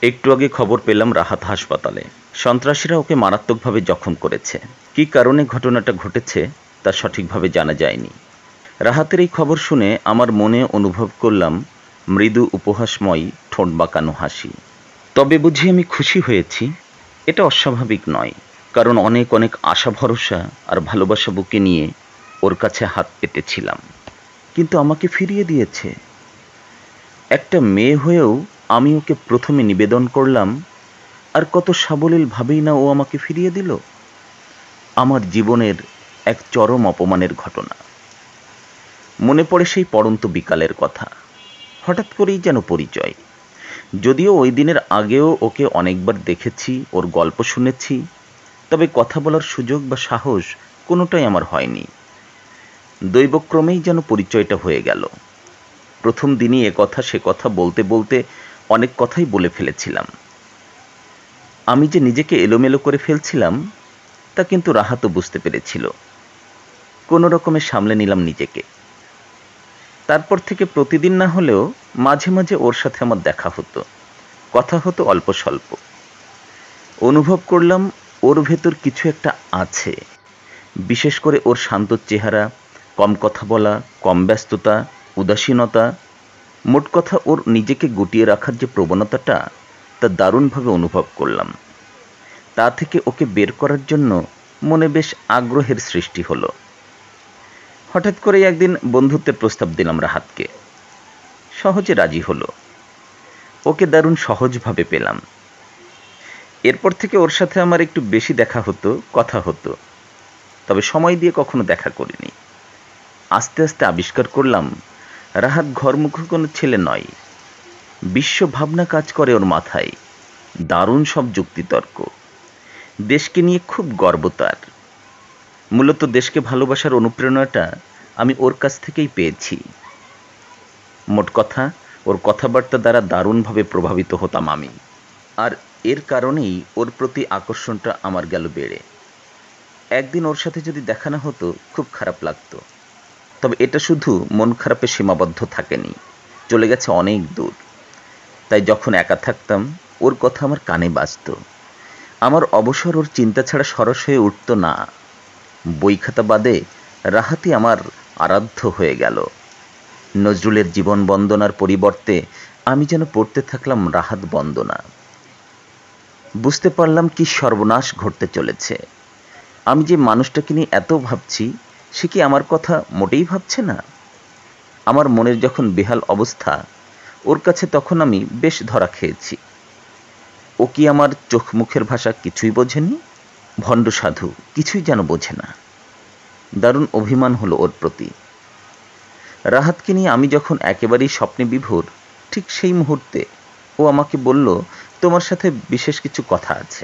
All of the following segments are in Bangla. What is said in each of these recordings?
একটু আগে খবর পেলাম রাহাত হাসপাতালে। সন্ত্রাসীরা ওকে মারাত্মকভাবে জখম করেছে। কী কারণে ঘটনাটা ঘটেছে তা সঠিকভাবে জানা যায়নি। রাহাতের এই খবর শুনে আমার মনে অনুভব করলাম মৃদু উপহাসময় ঠোঁট বাঁকানো হাসি। তবে বুঝি আমি খুশি হয়েছি? এটা অস্বাভাবিক নয়, কারণ অনেক অনেক আশা ভরসা আর ভালোবাসা বুকে নিয়ে ওর কাছে হাত পেতেছিলাম, কিন্তু আমাকে ফিরিয়ে দিয়েছে। একটা মেয়ে হয়েও আমি ওকে প্রথমে নিবেদন করলাম, আর কত সাবলীলভাবেই না ও আমাকে ফিরিয়ে দিল। আমার জীবনের এক চরম অপমানের ঘটনা। মনে পড়ে সেই পড়ন্ত বিকালের কথা। হঠাৎ করেই যেন পরিচয়। যদিও ওই দিনের আগেও ওকে অনেকবার দেখেছি, ওর গল্প শুনেছি, তবে কথা বলার সুযোগ বা সাহস কোনোটাই আমার হয়নি। দৈবক্রমেই যেন পরিচয়টা হয়ে গেল। প্রথম দিনই এ কথা সে কথা বলতে বলতে অনেক কথাই বলে ফেলেছিলাম। আমি যে নিজেকে এলোমেলো করে ফেলছিলাম তা কিন্তু রাহাতও বুঝতে পেরেছিল। কোনো রকমে সামলে নিলাম নিজেকে। তারপর থেকে প্রতিদিন না হলেও মাঝে মাঝে ওর সাথে আমার দেখা হতো, কথা হতো অল্প স্বল্প। অনুভব করলাম ওর ভেতর কিছু একটা আছে, বিশেষ করে ওর শান্ত চেহারা, কম কথা বলা, কম ব্যস্ততা, উদাসীনতা, মোট কথা ওর নিজেকে গুটিয়ে রাখার যে প্রবণতাটা, তা দারুণভাবে অনুভব করলাম। তা থেকে ওকে বের করার জন্য মনে বেশ আগ্রহের সৃষ্টি হলো। হঠাৎ করেই একদিন বন্ধুত্বের প্রস্তাব দিলাম রাহাতকে। সহজে রাজি হলো। ওকে দারুণ সহজভাবে পেলাম। এরপর থেকে ওর সাথে আমার একটু বেশি দেখা হতো, কথা হতো, তবে সময় দিয়ে কখনো দেখা করিনি। আস্তে আস্তে আবিষ্কার করলাম রাহাত ঘরমুখো কোনো ছেলে নয়। বিশ্ব ভাবনা কাজ করে ওর মাথায়, দারুণ সব যুক্তিতর্ক। দেশকে নিয়ে খুব গর্ব তার। মূলত দেশকে ভালোবাসার অনুপ্রেরণাটা আমি ওর কাছ থেকেই পেয়েছি। মোট কথা, ওর কথাবার্তা দ্বারা দারুণভাবে প্রভাবিত হতাম আমি। আর এর কারণেই ওর প্রতি আকর্ষণটা আমার গেল বেড়ে। একদিন ওর সাথে যদি দেখা না হতো খুব খারাপ লাগতো, তবে এটা শুধু মন খারাপে সীমাবদ্ধ থাকেনি, চলে গেছে অনেক দূর। তাই যখন একা থাকতাম ওর কথা আমার কানে বাজত। আমার অবসর ওর চিন্তা ছাড়া সরস হয়ে উঠত না। বই খাতা বাদে রাহাতই আমার আরাধ্য হয়ে গেল। নজরুলের জীবন বন্দনার পরিবর্তে আমি যেন পড়তে থাকলাম রাহাত বন্দনা। বুঝতে পারলাম কি সর্বনাশ ঘটতে চলেছে। আমি যে মানুষটাকে নিয়ে এত ভাবছি, সে কি আমার কথা মোটেই ভাবছে না। আমার মনের যখন বেহাল অবস্থা, ওর কাছে তখন আমি বেশ ধরা খেয়েছি। ও কি আমার চোখ মুখের ভাষা কিছুই বোঝেনি? ভণ্ড সাধু, কিছুই যেন বোঝে না। দারুণ অভিমান হলো ওর প্রতি। রাহাতকে নিয়ে আমি যখন একেবারেই স্বপ্নে বিভোর, ঠিক সেই মুহূর্তে ও আমাকে বলল, তোমার সাথে বিশেষ কিছু কথা আছে।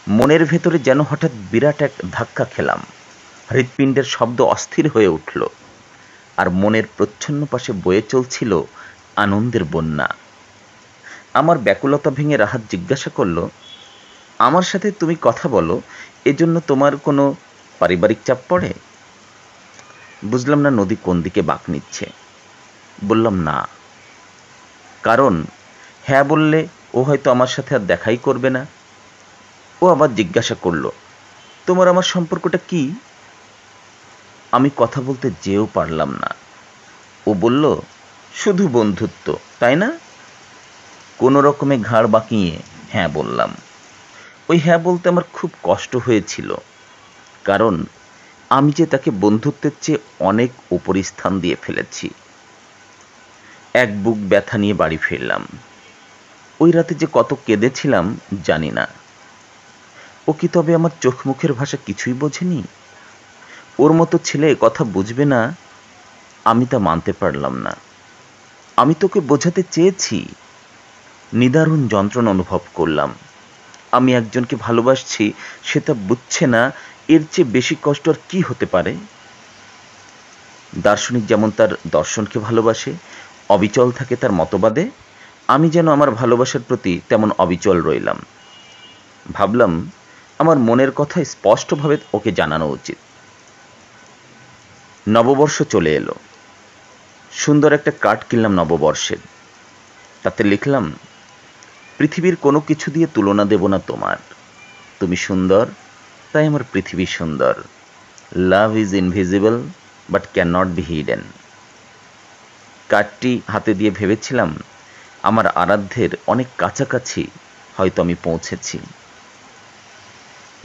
মনের ভেতরে যেন হঠাৎ বিরাট এক ধাক্কা খেলাম। হৃৎপিণ্ডের শব্দ অস্থির হয়ে উঠল, আর মনের প্রচ্ছন্ন পাশে বয়ে চলছিল আনন্দের বন্যা। আমার ব্যাকুলতা ভেঙে রাহাত জিজ্ঞাসা করল, আমার সাথে তুমি কথা বলো, এজন্য তোমার কোনো পারিবারিক চাপ পড়ে? বুঝলাম না নদী কোন দিকে বাঁক নিচ্ছে। বললাম না। কারণ হ্যাঁ বললে ও হয়তো আমার সাথে আর দেখাই করবে না। ও আবার জিজ্ঞাসা করল, তোমার আমার সম্পর্কটা কি? আমি কথা বলতে যেও পারলাম না। ও বলল, শুধু বন্ধুত্ব, তাই না? কোনো রকমে ঘাড় বাঁকিয়ে হ্যাঁ বললাম। ওই হ্যাঁ বলতে আমার খুব কষ্ট হয়েছিল, কারণ আমি যে তাকে বন্ধুত্বের চেয়ে অনেক উপরি স্থান দিয়ে ফেলেছি। এক বুক ব্যথা নিয়ে বাড়ি ফিরলাম। ওই রাতে যে কত কেঁদেছিলাম জানি না। ও কি তবে আমার চোখ মুখের ভাষা কিছুই বোঝেনি? ওর মতো ছেলে কথা বুঝবে না, আমি তা মানতে পারলাম না। আমি তোকে বোঝাতে চেয়েছি। নিদারুণ যন্ত্রণা অনুভব করলাম। আমি একজনকে ভালোবাসছি, সে তা বুঝছে না। এর চেয়ে বেশি কষ্ট আর কি হতে পারে? দার্শনিক যেমন তার দর্শনকে ভালোবাসে, অবিচল থাকে তার মতবাদে, আমি যেন আমার ভালোবাসার প্রতি তেমন অবিচল রইলাম। ভাবলাম আমার মনের কথা স্পষ্টভাবে ওকে জানানো উচিত। নববর্ষ চলে এলো। সুন্দর একটা কার্ড কিনলাম নববর্ষের। তাতে লিখলাম, পৃথিবীর কোনো কিছু দিয়ে তুলনা দেব না তোমার। তুমি সুন্দর, তাই আমার পৃথিবী সুন্দর। Love is invisible but can not be hidden. কার্ডটি হাতে দিয়ে ভেবেছিলাম আমার আরাধ্যের অনেক কাছাকাছি হয়তো আমি পৌঁছেছি।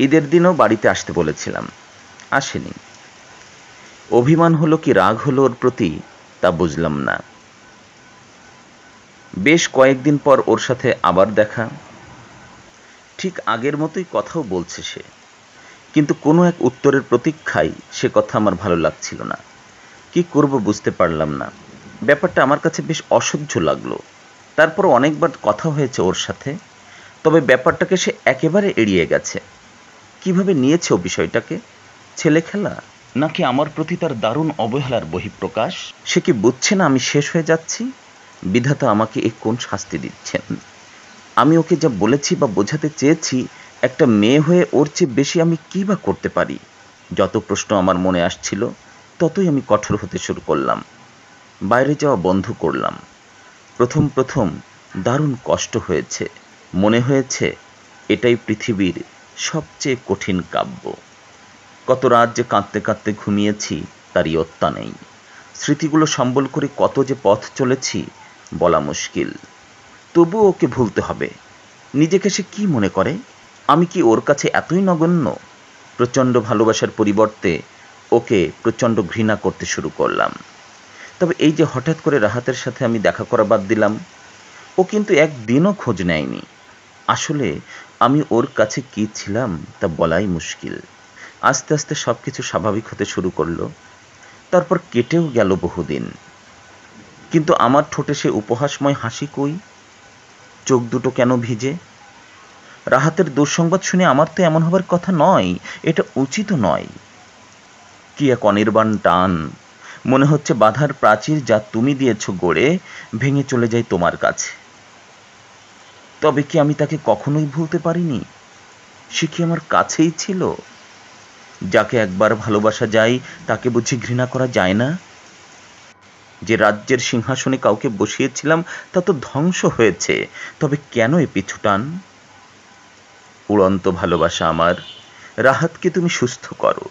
ঈদের দিনও বাড়িতে আসতে বলেছিলাম, আসেনি। অভিমান হলো কি রাগ হলো ওর প্রতি তা বুঝলাম না। বেশ কয়েকদিন পর ওর সাথে আবার দেখা। ঠিক আগের মতোই কথাও বলছে সে, কিন্তু কোনো এক উত্তরের প্রতীক্ষায় সে কথা আমার ভালো লাগছিল না। কি করব বুঝতে পারলাম না। ব্যাপারটা আমার কাছে বেশ অসহ্য লাগলো। তারপর অনেকবার কথা হয়েছে ওর সাথে, তবে ব্যাপারটাকে সে একেবারে এড়িয়ে গেছে। কিভাবে নিয়েছে ও বিষয়টাকে? ছেলে খেলা, নাকি আমার প্রতি তার দারুণ অবহেলার বহিঃপ্রকাশ? সে কি বুঝছে না আমি শেষ হয়ে যাচ্ছি? বিধাতা আমাকে এ কোন শাস্তি দিচ্ছেন? আমি ওকে যা বলেছি বা বোঝাতে চেয়েছি, একটা মেয়ে হয়ে ওর চেয়ে বেশি আমি কী বা করতে পারি? যত প্রশ্ন আমার মনে আসছিল ততই আমি কঠোর হতে শুরু করলাম। বাইরে যাওয়া বন্ধ করলাম। প্রথম দারুণ কষ্ট হয়েছে। মনে হয়েছে এটাই পৃথিবীর সবচেয়ে কঠিন কাব্য। কত রাত যে কাঁদতে কাঁদতে ঘুমিয়েছি তার ইয়ত্তা নেই। স্মৃতিগুলো সম্বল করে কত যে পথ চলেছি বলা মুশকিল। তবুও ওকে ভুলতে হবে। নিজেকে সে কি মনে করে? আমি কি ওর কাছে এতই নগণ্য? প্রচণ্ড ভালোবাসার পরিবর্তে ওকে প্রচণ্ড ঘৃণা করতে শুরু করলাম। তবে এই যে হঠাৎ করে রাহাতের সাথে আমি দেখা করা বাদ দিলাম, ও কিন্তু একদিনও খোঁজ নেয়নি। আসলে আমি ওর কাছে কি ছিলাম তা বলাই মুশকিল। আস্তে আস্তে সব কিছু স্বাভাবিক হতে শুরু করলো। তারপর কেটেও গেল বহুদিন, কিন্তু আমার ঠোঁটে সে উপহাসময় হাসি কই? চোখ দুটো কেন ভিজে? রাহাতের দুঃসংবাদ শুনে আমার তো এমন হবার কথা নয়, এটা উচিত নয়। কি এক অনির্বাণ টান! মনে হচ্ছে বাধার প্রাচীর যা তুমি দিয়েছ গড়ে ভেঙে চলে যায় তোমার কাছে। তবে কি আমি তাকে কখনোই ভুলতে পারিনি? সে কি আমার কাছেই ছিল? যাকে একবার ভালোবাসা যায় তাকে বুঝি ঘৃণা করা যায় না? যে রাজ্যের সিংহাসনে কাউকে বসিয়েছিলাম তা তো ধ্বংস হয়েছে, তবে কেন এ পিছুটান? উড়ন্ত ভালোবাসা আমার, রাহাতকে তুমি সুস্থ করো।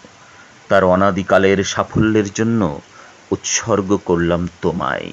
তার অনাদিকালের সাফল্যের জন্য উৎসর্গ করলাম তোমায়।